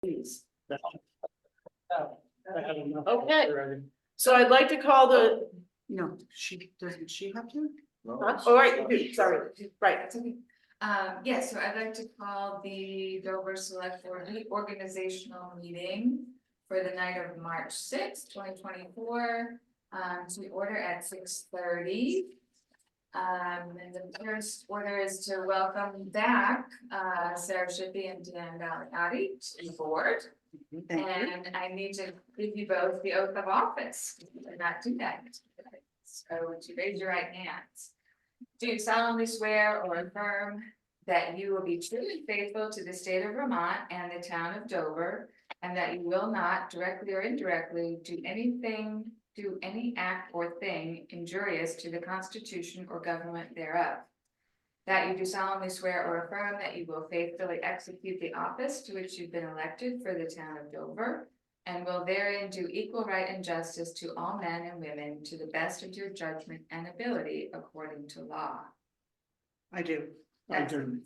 Please. Okay, so I'd like to call the, No, doesn't she have to? oh, right, sorry, right. Yes, so I'd like to call the Dover Select Board Reorganizational meeting for the night of March 6th, 2024, to order at 6:30. And the first order is to welcome back Sarah Shippey and Dan Valiati to the board. Thank you. And I need to give you both the oath of office. You did not do that today. So would you raise your right hands? Do you solemnly swear or affirm that you will be true and faithful to the state of Vermont and the town of Dover, and that you will not directly or indirectly do any act or thing injurious to the Constitution or government thereof? That you do solemnly swear or affirm that you will faithfully execute the office to which you've been elected for the town of Dover, and will therein do equal right and justice to all men and women to the best of your judgment and ability according to law. I do. Excellent.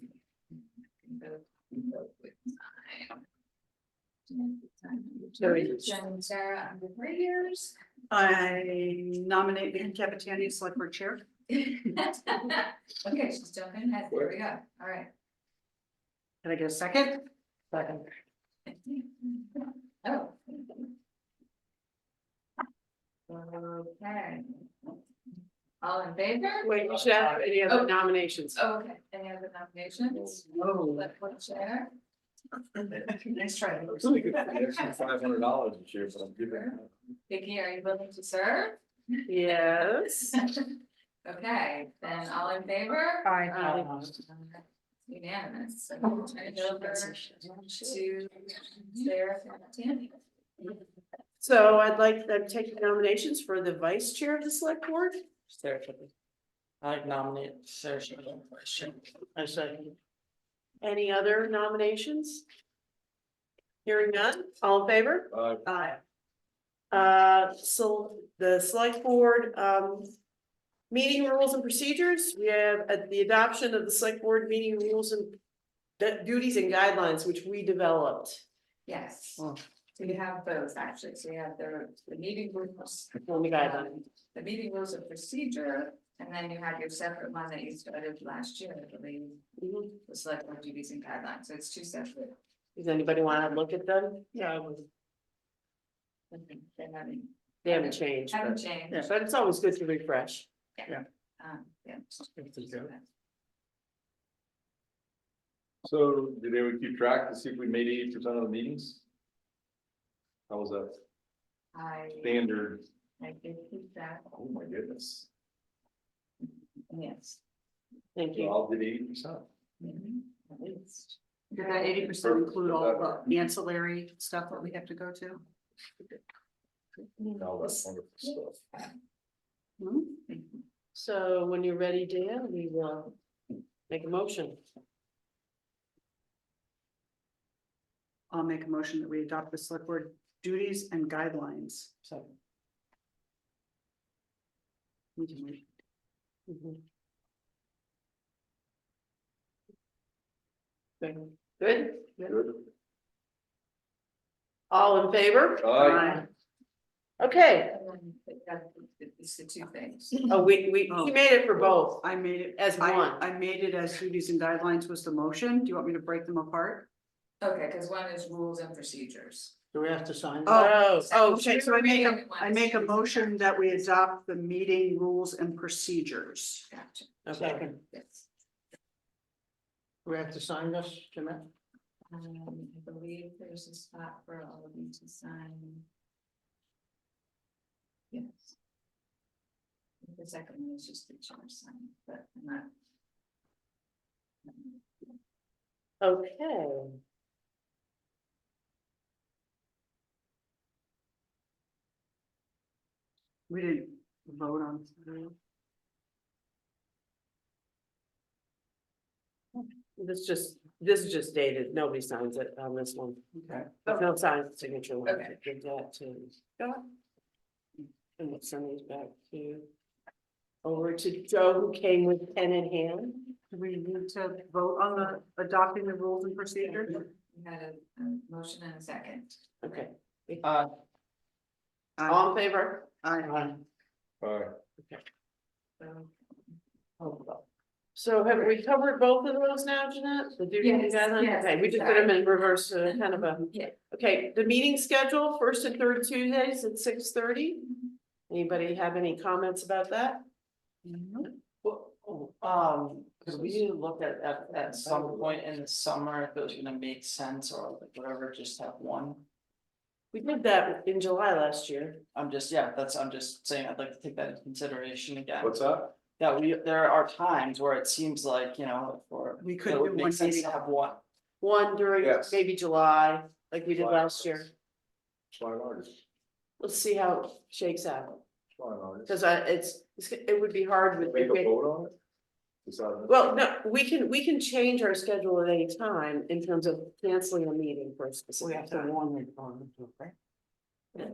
And Sarah, under 3 years. I nominate Becky Capitani as select board chair. Okay, she's jumping ahead. There we go. All right. Can I get a second? Second. Oh. Okay. All in favor? Wait, you should have any other nominations. Oh, okay. Any other nominations? Oh. Select board chair. Nice try. $500 this year, but I'm giving. Becky, are you willing to serve? Yes. Okay, then all in favor? Aye. Unanimous. So we'll turn it over to Sarah Tammy. So I'd like to take the nominations for the vice chair of the select board. Sarah Shippey. I nominate Sarah Shippey. I second. Any other nominations? Hearing none, all in favor? Aye. So the select board, meeting rules and procedures, we have the adoption of the select board meeting rules and duties and guidelines, which we developed. Yes, Oh. so you have both actually, so you have the meeting rules. On the guideline. The meeting rules of procedure, and then you have your separate one that you started last year, I believe, the select board duties and guidelines, so it's two separate. Does anybody want to look at them? Yeah. They haven't changed, Haven't but, changed. but it's always good to refresh. Yeah. So did they would keep track to see if we made 80% of the meetings? How was that I standard? did keep that, Oh my goodness. yes. Thank We you. all did 80%. At least. Did that 80% include all the ancillary stuff that we have to go to? No, that's wonderful stuff. Hmm? So when you're ready, Dan, we will make a motion. I'll make a motion that we adopt the select board duties and guidelines. So. We can wait. Good? Good. All in favor? Aye. Okay, It's the two things. oh, we made it for both. I made it As one. I made it as duties and guidelines was the motion. Do you want me to break them apart? Okay, because one is rules and procedures. Do we have to sign? Oh. Oh, Okay, so I make a motion that we adopt the meeting rules and procedures. Gotcha. okay. Second. Yes. Do we have to sign this, Jeanette? I believe there's a spot for all of you to sign. Yes. The second one is just the chair sign, but I'm not. Okay. We didn't vote on. This is just dated. Nobody signs it on this one. Okay. There's no sign signature. one. Okay. Give that to. And we'll send these back to. Over to Joe, who came with pen in hand. Do we need to vote on the adopting the rules and procedures? We had a motion and a second. Okay, Uh, all in favor? I, So have we covered both of those now, Jeanette? The Dugan Yes, guidelines? yes, Okay, we just did them in reverse, kind of a, Yeah. okay, the meeting schedule, first and third Tuesdays at 6:30. Anybody have any comments about that? could we look at some point in the summer if it was gonna make sense or like whatever, just have one? We did that in July last year. I'm just saying, I'd like to take that into consideration again. What's that? That there are times where it seems like, we could it do would one make sense meeting. to have one. One during Yes. maybe July, like we did July. last year. July, August. Let's see how it shakes out, July, August. because it would be hard with. Make a vote on it? Decide. Well, no, we can change our schedule at any time in terms of canceling a meeting for a specific time. warn it on, right?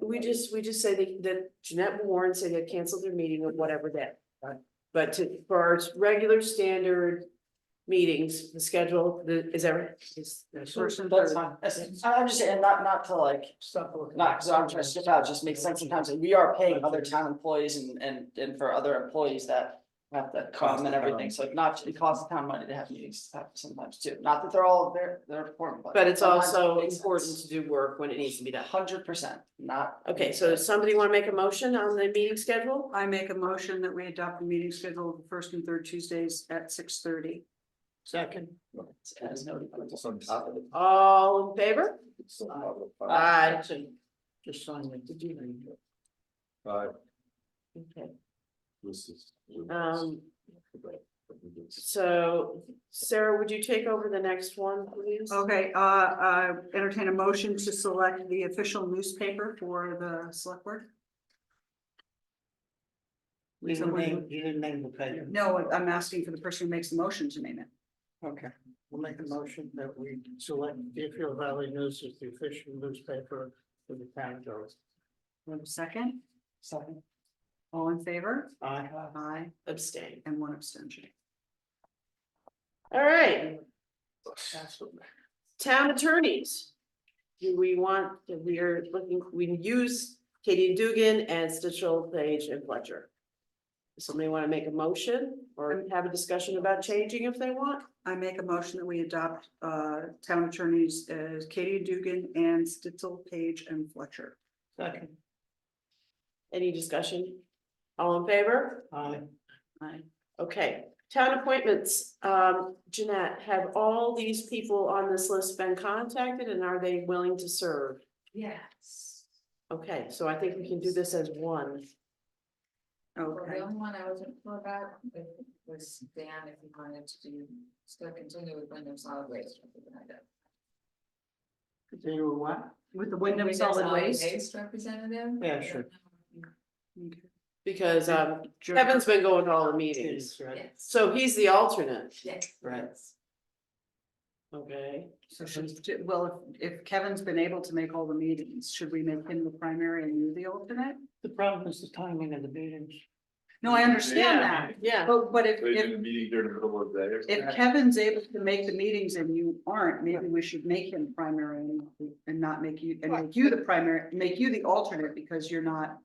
We just say that Jeanette will warn, say they canceled their meeting of whatever day. Right. But for our regular standard meetings, the schedule, is First and That's third. fine, I'm just saying, not to like, not because I'm trying to skip out, it just makes sense sometimes, like, we are paying other town employees and for other employees that. Have to come and everything, so it costs the town money to have meetings sometimes too, not that they're important. but it's sometimes also it makes important sense. to do work when it needs to be done. 100%, not. Okay, so does somebody want to make a motion on the meeting schedule? I make a motion that we adopt the meeting schedule of the first and third Tuesdays at 6:30. Second. As noted. It's on top of it. All in favor? It's on top of it. Aye. Just sign it, did you? Okay, This is. so Sarah, would you take over the next one, please? Okay, entertain a motion to select the official newspaper for the select board. You didn't name the paper. No, I'm asking for the person who makes the motion to name it. Okay, we'll make a motion that we select Deerfield Valley News as the official newspaper for the town of Dover. Want a second? Second. All in favor? Aye. Aye, Abstain. and one abstention. All right, town attorneys. We are looking, we use Cady and Dugan and Stitzel, Page and Fletcher. Somebody want to make a motion or have a discussion about changing if they want? I make a motion that we adopt town attorneys as Cady Dugan and Stitzel, Page and Fletcher. Second. Any discussion? All in favor? Aye. Aye. Okay, town appointments, Jeanette, have all these people on this list been contacted and are they willing to serve? Yes. Okay, so I think we can do this as one. Well, Okay, the only one I wasn't sure about was Dan, if he wanted to still continue with Wyndham Solid Waste. Representative. Continue with what? with the Wyndham Solid Waste. Representative. Yeah, sure. Okay. Because Kevin's been going to all the meetings, Right. Yes. so he's the alternate. Yes. Right. yes. Okay, So well, if Kevin's been able to make all the meetings, should we make him the primary and you the alternate? The problem is the timing of the meetings. No, I understand that, yeah, but So you did a meeting during the middle of the day. if Kevin's able to make the meetings and you aren't, maybe we should make him primary and not make you, and make you the primary, make you the alternate because you're not,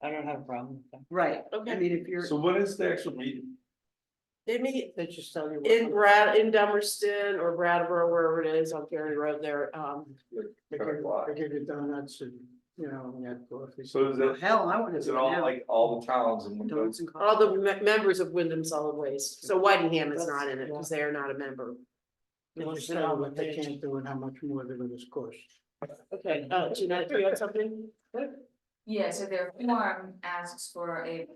I don't have a problem with that. right? I Okay. mean, if you're, So when is the actual meeting? they meet They just tell you. in Dummerston or Brattleboro, wherever it is on Ferry Road there, They give you donuts and, and you have coffee. So is it, hell, I want to is do it it all now. like all the towns in one Donuts and all coffee. the members of Wyndham Solid Waste, so Whitingham is not in it, because they are not a member. They just tell you what they can't do and how much more they're gonna cost. Okay, Jeanette, do you have something? Yeah, so their form asks for a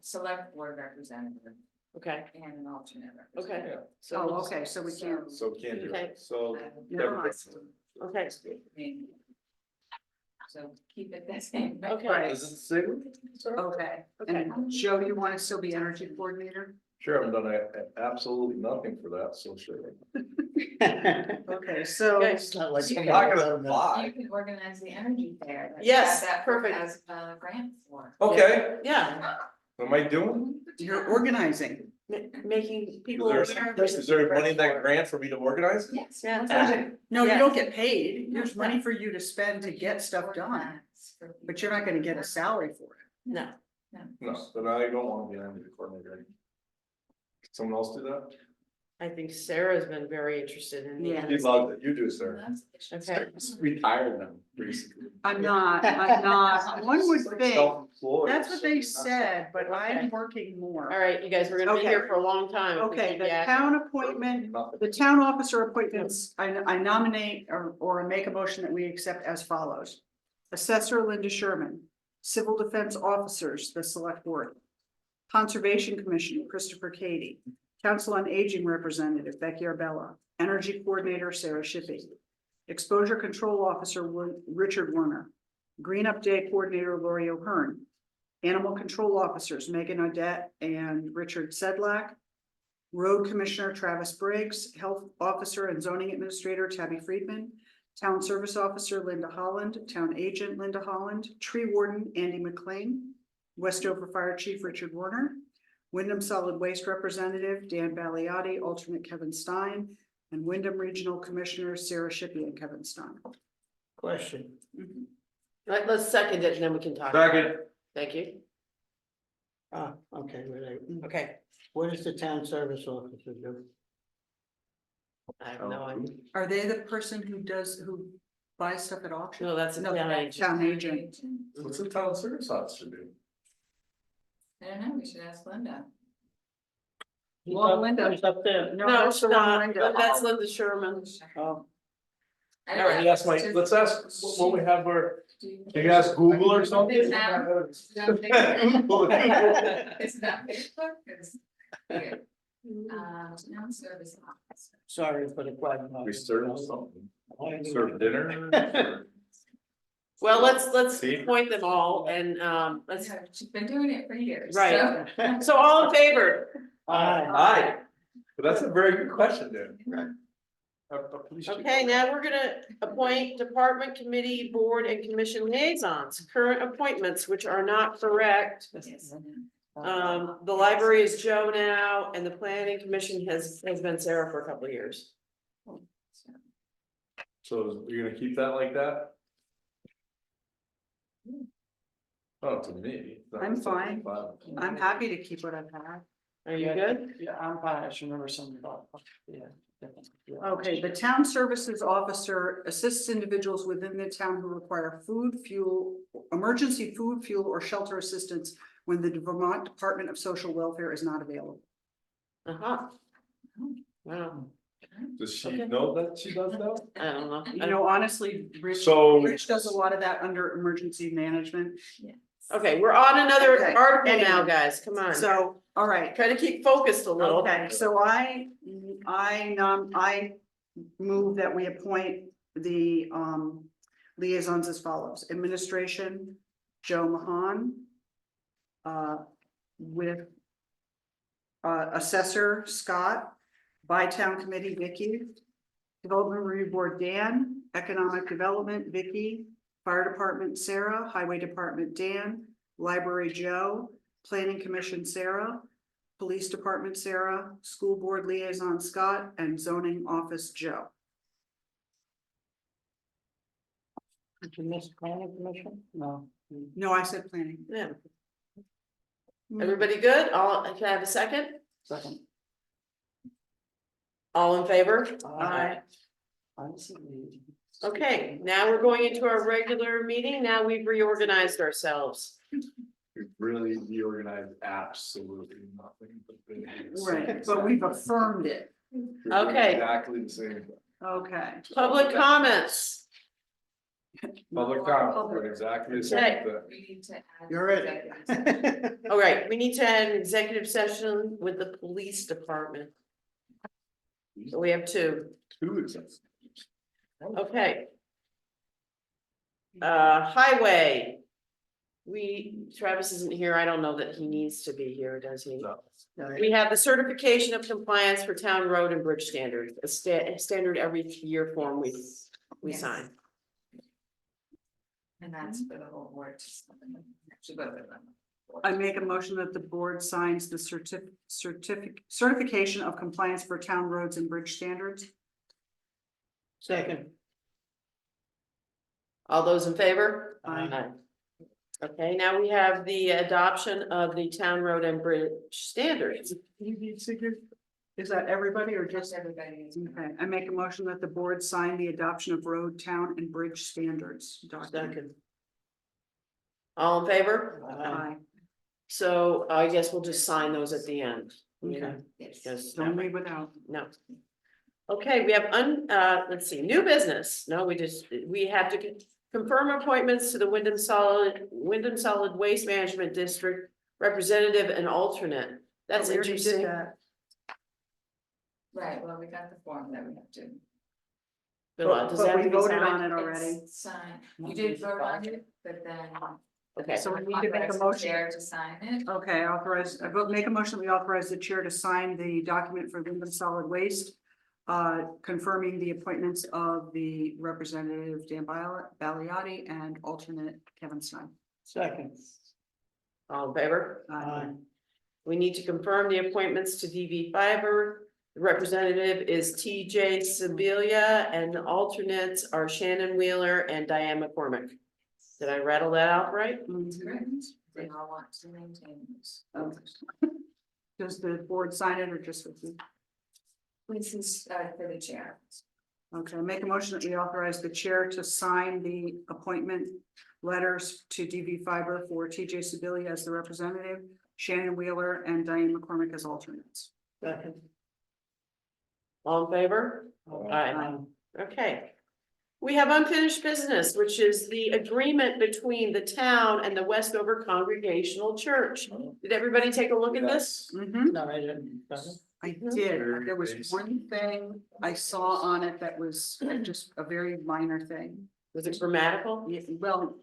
select board representative Okay, and an alternate. okay, Yeah. so. Oh, okay, so we can't, So can't do Okay. it, so. Never mind. Okay, So keep it the same. okay, Right. Is it the same? okay. okay. And Joe, you want to still be energy coordinator? Sure, I've done absolutely nothing for that, so sure. Okay, so. Okay. It's not like. I'm not gonna You lie. can organize the energy fair. that- Yes, that perfect. Has a grant for. Okay, Yeah, what am I doing? You're organizing. making people Is aware. there, is there money in that grant for me to organize? it? Yes. Yeah. No, you Yeah. don't get paid, there's money for you to spend to get stuff done, but you're not gonna get a salary for it. No, No, then I don't wanna be on the coordinator. Can someone else do that? I think Sarah's been very interested in. Yeah. You'd love it, you do, sir. Okay, Retire them, basically. I'm not, one would think, Self-employed. that's what they said, but Okay. I'm working more. all right, you guys, we're gonna be Okay. here for a long time. if we Okay, keep the yakking. town appointment, the town officer appointments, I nominate or make a motion that we accept as follows. Assessor Linda Sherman, Civil Defense Officers, the Select Board. Conservation Commission, Christopher Cady. Council on Aging Representative, Becky Arbella. Energy Coordinator, Sarah Shippey. Exposure Control Officer, Richard Werner. Green Up Day Coordinator, Lori O'Hearn. Animal Control Officers, Megan Odette and Richard Sedlak. Road Commissioner, Travis Briggs. Health Officer and Zoning Administrator, Tabby Friedman. Town Service Officer, Linda Holland. Town Agent, Linda Holland. Tree Warden, Andy McLean. Westover Fire Chief, Richard Warner. Wyndham Solid Waste Representative, Dan Baliotti, alternate Kevin Stein. And Wyndham Regional Commissioner, Sarah Shippey and Kevin Stein. Question, Let's second it and then we can talk. Second. Thank you. okay, wait, Okay, what does the town service officer do? I have no idea. Are they the person who buys stuff at auction? No, that's a No, town that's agent. town agent. What's the town service officer do? I don't know, we should ask Linda. Well, Linda. He's up there. No, that's it's the wrong not, Linda. that's Linda Sherman. Oh, I don't All right, know, let's just- let's ask, what we have where, do you- can you ask Google or something? It's not- It's not Facebook. It's not Facebook, it's weird. Town service office. sorry for the question. We serve something, serve dinner. Well, let's See? appoint them all and, let's, Yeah, she's been doing it for years. Right. so- so all in favor? Aye. Aye. But that's a very good question, dude. Police chief. Okay, now we're gonna appoint department, committee, board and commission liaisons, current appointments, which are not correct. Yes. The library is Joe now and the planning commission has been Sarah for a couple of years. So you're gonna keep that like that? Oh, to me. I'm fine. I'm happy to keep what I've had. Are you good? Yeah, I'm fine, I just remember something about, yeah. yeah. Okay, the town services officer assists individuals within the town who require food, fuel, emergency food, fuel, or shelter assistance when the Vermont Department of Social Welfare is not available. Uh-huh. Wow, Does she Okay. know that she does that? I don't know. You know, honestly, Rich So, does a lot of that under emergency management. Okay, we're on another Okay, article now, anyway. guys, come on. So, all right. Try to keep focused a little. Okay, so I move that we appoint the liaisons as follows. Administration, Joe Mahon. With Assessor Scott, By-Town Committee Vicky, Development Review Board Dan, Economic Development Vicky, Fire Department Sarah, Highway Department Dan, Library Joe, Planning Commission Sarah, Police Department Sarah, School Board Liaison Scott, and Zoning Office Joe. Did you miss planning commission? No. No, I said planning. Yeah, everybody good? All, can I have a second? Second. All in favor? Aye. Honestly. Okay, now we're going into our regular meeting. Now we've reorganized ourselves. we've really reorganized absolutely nothing. But then it's Right, so but we've affirmed it. we're doing Okay. Exactly the same. Okay. Public comments. Public comment, we're exactly the Okay. same thing. We need to add. You're ready. executive session. All right, we need to have an executive session with the police department. So we have two. Two examples. Okay. Highway. Travis isn't here. I don't know that he needs to be here, does he? No. We have the certification of compliance for town road and bridge standards, a standard every year form we Yes. sign. And that's for the whole board. Actually, both of them. I make a motion that the board signs the certification of compliance for town roads and bridge standards. Second. All those in favor? Aye. Okay, now we have the adoption of the town road and bridge standards. Is that everybody or Just just? everybody is. Okay, I make a motion that the board sign the adoption of road, town and bridge standards document. Second. All in favor? Aye. So I guess we'll just sign those at the end. Okay. Yes. Because, Don't leave without. no. Okay, we have let's see, new business. No, we have to confirm appointments to the Wyndham Solid Waste Management District Representative and alternate. That's We already did interesting. that. Right, well, we got the form that we have to. Does But that we have to be voted signed? on it already. It's signed. You did vote on it, but then. Okay, So we need to make a Authorize the motion. chair to sign it. Okay, make a motion, we authorize the chair to sign the document for Wyndham Solid Waste. Confirming the appointments of the representative Dan Baliotti and alternate Kevin Stein. Second. all in favor? Aye. We need to confirm the appointments to DV Fiber. The representative is TJ Sibilia and the alternates are Shannon Wheeler and Diane McCormick. Did I rattle that out right? That's correct. They all want to maintain this. Does the board sign it or just with you? This is for the chair. Okay, make a motion that we authorize the chair to sign the appointment letters to DV Fiber for TJ Sibilia as the representative, Shannon Wheeler and Diane McCormick as alternates. Second. All in favor? Aye. Okay. We have unfinished business, which is the agreement between the town and the Westover Congregational Church. Did everybody take a look at this? No, I didn't. I did, there was one thing I saw on it that was just a very minor thing. Was it grammatical? Yeah, well,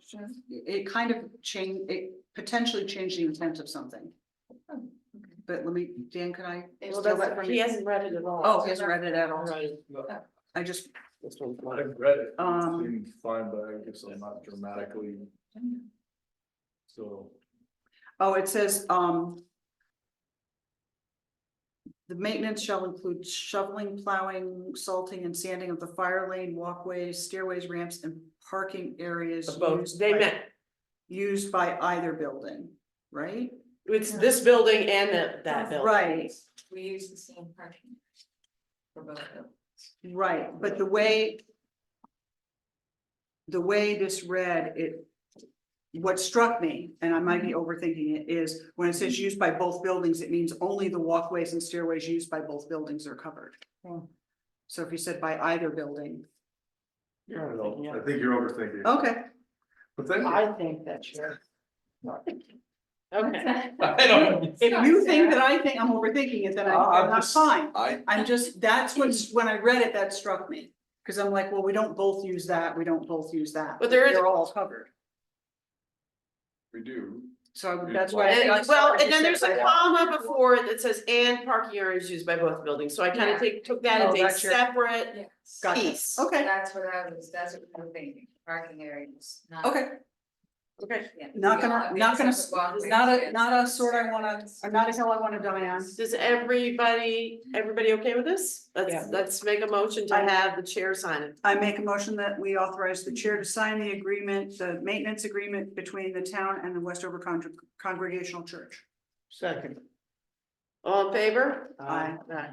it kind of changed, it potentially changed the intent of something. But let me, Dan, could I? Well, steal that that's, from he you? hasn't read it at all. Oh, he hasn't read it at all. Right. I just, This one's I mine. read it. Um, Seemed fine, but I guess I'm not dramatically. So. oh, it says, the maintenance shall include shoveling, plowing, salting and sanding of the fire lane, walkways, stairways, ramps and parking areas. Both, they meant, Used by either building, right? it's this building and that building. Right, We use the same parking. For both of them. right, but the way. The way this read, what struck me, and I might be overthinking it, is when it says used by both buildings, it means only the walkways and stairways used by both buildings are covered. So if you said by either building, I don't know. I think you're overthinking. okay, But then. I think that's sure. Okay, I don't. if you think that I think I'm overthinking it, then I'm not fine. I'm just, that's what's, when I read it, that struck me. Cause I'm like, well, we don't both use that, we don't both use that. But there is- They're all covered, we do. so that's why. and, well, and then there's a comma before it that says and parking areas used by both buildings, so I kind of took that Oh, as a that's your- separate Yes. Gotcha. piece. Okay, That's what that's what I'm thinking, parking areas, not. okay, Okay, Yeah. not We all gonna, have not gonna, separate walkways not a and sort I wanna, or not a hill I wanna die on. does everybody okay with this? Yeah. Let's make a motion to have the chair sign it. I make a motion that we authorize the chair to sign the agreement, the maintenance agreement between the town and the Westover Congregational Church. Second. All in favor? Aye. Aye.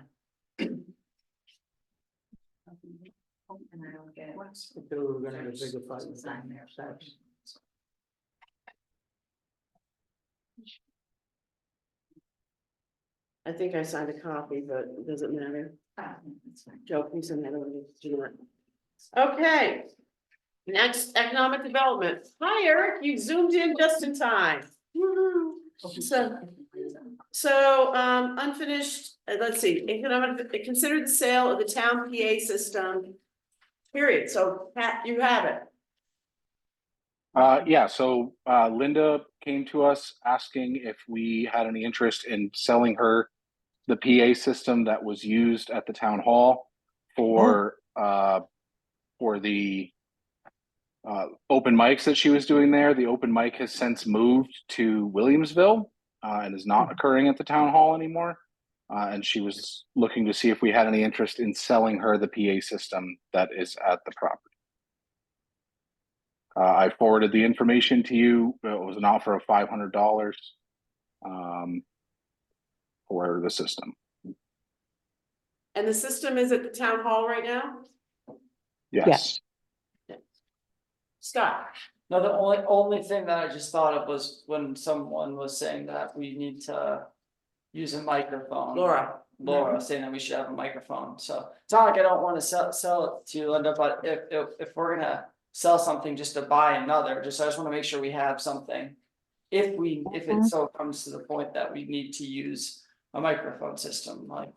And I don't get. If they were gonna have a bigger fight with Sign them. there. That's- I think I signed a copy, but it doesn't matter. That's fine. Joe, please send that over to you. Okay. Next, economic development. Hi, Eric, you zoomed in just in time. So, unfinished, let's see, economic, consider the sale of the town PA system. Period. So, Pat, you have it. Yeah, so Linda came to us asking if we had any interest in selling her the PA system that was used at the town hall for the open mics that she was doing there. The open mic has since moved to Williamsville and is not occurring at the town hall anymore. And she was looking to see if we had any interest in selling her the PA system that is at the property. I forwarded the information to you. It was an offer of $500 for the system. And the system is at the town hall right now? Yes. Scott? No, the only thing that I just thought of was when someone was saying that we need to use a microphone. Laura saying that we should have a microphone, so it's not like I don't wanna sell it to you, Linda, but if we're gonna sell something just to buy another, I just wanna make sure we have something. If it so comes to the point that we need to use a microphone system, like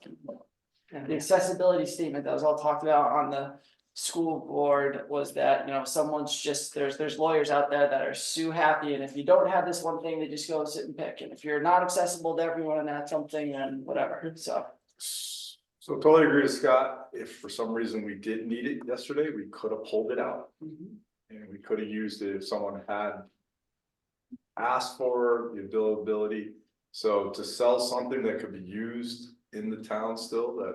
the accessibility statement that was all talked about on the school board was that, you know, someone's just, there's lawyers out there that are so happy, and if you don't have this one thing, they just go sit and pick, and if you're not accessible to everyone and that's something, then whatever, so. So totally agree with Scott. If for some reason we did need it yesterday, we could have pulled it out. And we could have used it if someone had asked for the availability. So to sell something that could be used in the town still, that,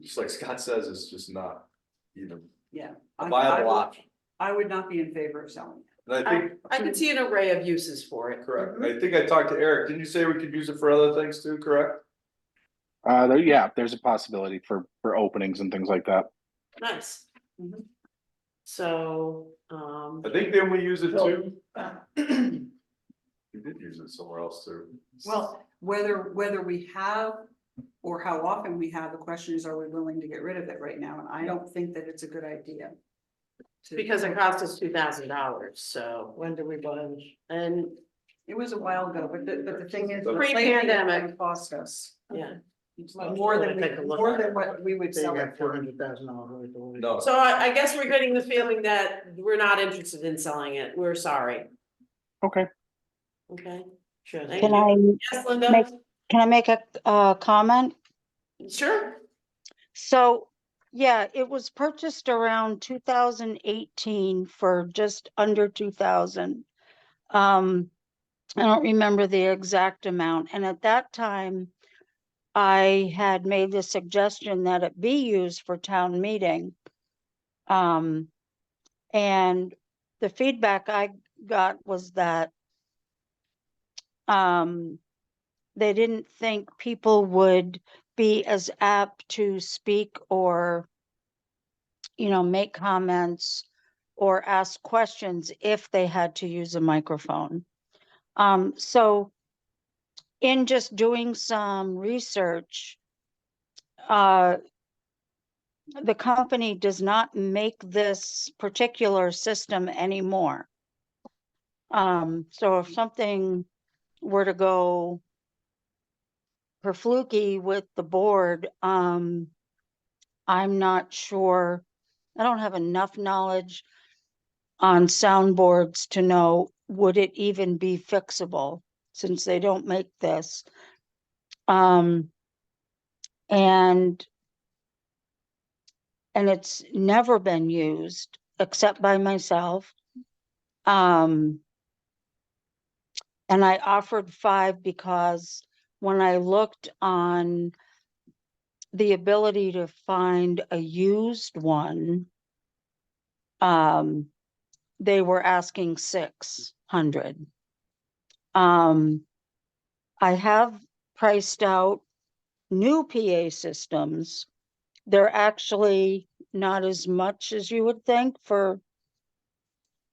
just like Scott says, is just not even Yeah. a viable option. I would not be in favor of selling it. And I think, I can see an array of uses for it. correct, and I think I talked to Eric, didn't you say we could use it for other things too, correct? Yeah, there's a possibility for openings and things like that. Nice. So, I think then we use it too. We did use it somewhere else too. Well, whether we have or how often we have, the question is, are we willing to get rid of it right now? And I don't think that it's a good idea. because it cost us $2,000, so, When do we buy this? and, It was a while ago, but the thing is. Pre-pandemic. it Cost us yeah. more than Take a look more at than it. what we would Say sell you it have for. $400,000. No, So I guess we're getting the feeling that we're not interested in selling it, we're sorry, Okay. okay? Sure, thank Can you. I Yes, Linda? make a comment? Sure, So, yeah, it was purchased around 2018 for just under 2,000. I don't remember the exact amount, and at that time, I had made the suggestion that it be used for town meeting. And the feedback I got was that they didn't think people would be as apt to speak or, you know, make comments or ask questions if they had to use a microphone. So in just doing some research, the company does not make this particular system anymore. So if something were to go per fluky with the board, I'm not sure. I don't have enough knowledge on soundboards to know, would it even be fixable since they don't make this? And it's never been used except by myself. And I offered 5 because when I looked on the ability to find a used one, they were asking 600. I have priced out new PA systems. They're actually not as much as you would think for,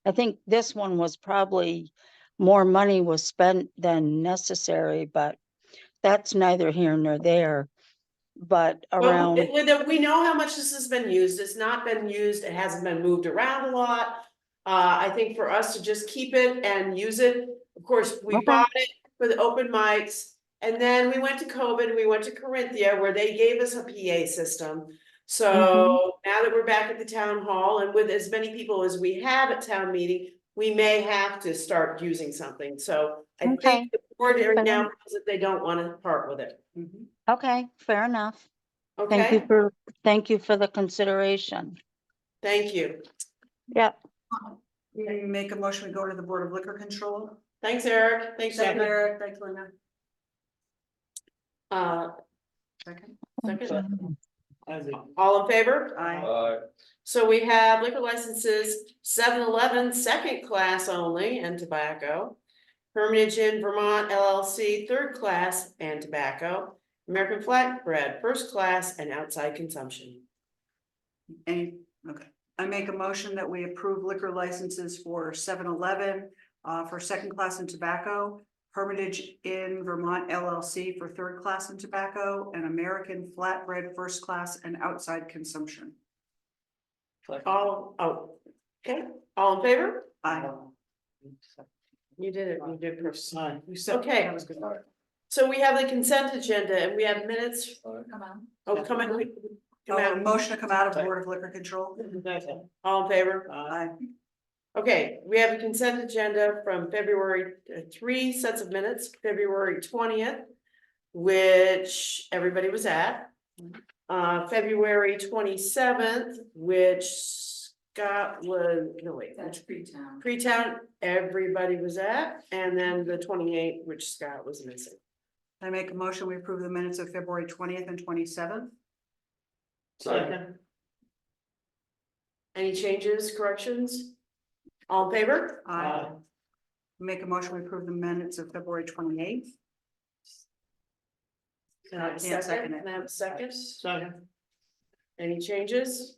I think this one was probably more money was spent than necessary, but that's neither here nor there. But well, around, Linda, we know how much this has been used, it's not been used, it hasn't been moved around a lot. I think for us to just keep it and use it, of course, we Okay. bought it for the open mics. And then we went to COVID, we went to Corinthia where they gave us a PA system. So now that we're back at the town hall and with as many people as we have at town meeting, we may have to start using something. So I Okay. think the board right Fair now enough. knows that they don't want to part with it. okay, fair enough. Okay, Thank you for the consideration. thank you. Yep. We make a motion, we go to the Board of Liquor Control. Thanks, Eric. Thanks, Thank you, Eric. Eric. Thanks, Linda. Second. Second, I think. all in favor? Aye. So we have liquor licenses, 7-Eleven, second class only, and tobacco. Hermitage Inn Vermont LLC, third class and tobacco. American Flatbread, first class and outside consumption. Any, okay, I make a motion that we approve liquor licenses for 7-Eleven, for second class and tobacco. Hermitage Inn Vermont LLC for third class and tobacco, and American Flatbread first class and outside consumption. All, oh, okay, all in favor? Aye. You did it, you did first. Aye. You said Okay. that was good. So we have the consent agenda and we have minutes. Come on. Oh, come in. Come Oh, out. motion to come out of Board of Liquor Control. All in favor? Aye. Okay, we have a consent agenda from February, 3 sets of minutes, February 20th, which everybody was at. February 27th, which Scott was, no wait, That's pre-town. pre-town, everybody was at, and then the 28th, which Scott was missing. I make a motion, we approve the minutes of February 20th and 27th. Second. Any changes, corrections? All in favor? Aye. Make a motion, we approve the minutes of February 28th. Can I have a Can't second second? it. Can I have a second? Second. Any changes?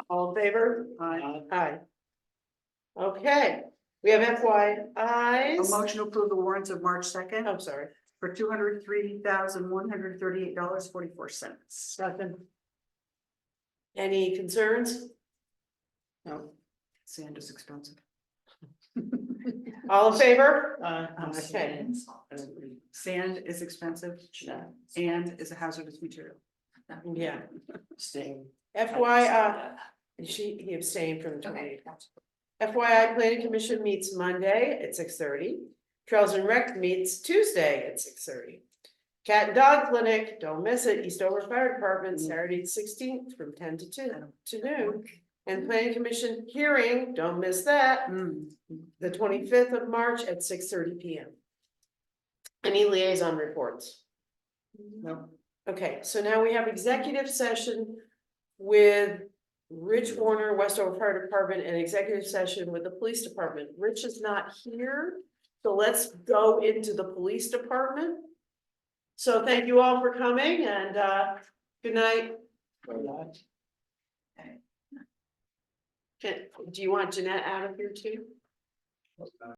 All in favor? Aye. Aye. Okay, we have A FYIs. motion to approve the warrants of March 2nd. I'm sorry. For $203,138.44. Second. Any concerns? No. Sand is expensive. All in favor? Okay. Sand is expensive and is a hazardous material. Yeah. Staying. FYI, he abstained from the Okay. 28th. FYI, Planning Commission meets Monday at 6:30. Trails and Rec meets Tuesday at 6:30. Cat and Dog Clinic, don't miss it, Eastover Fire Department, Saturday 16th from 10 to 2 to noon. And Planning Commission hearing, don't miss that, the 25th of March at 6:30 PM. Any liaison reports? No. Okay, so now we have executive session with Rich Warner, Westover Fire Department, and executive session with the police department. Rich is not here, so let's go into the police department. So thank you all for coming and good night. Do you want Jeanette out of here too?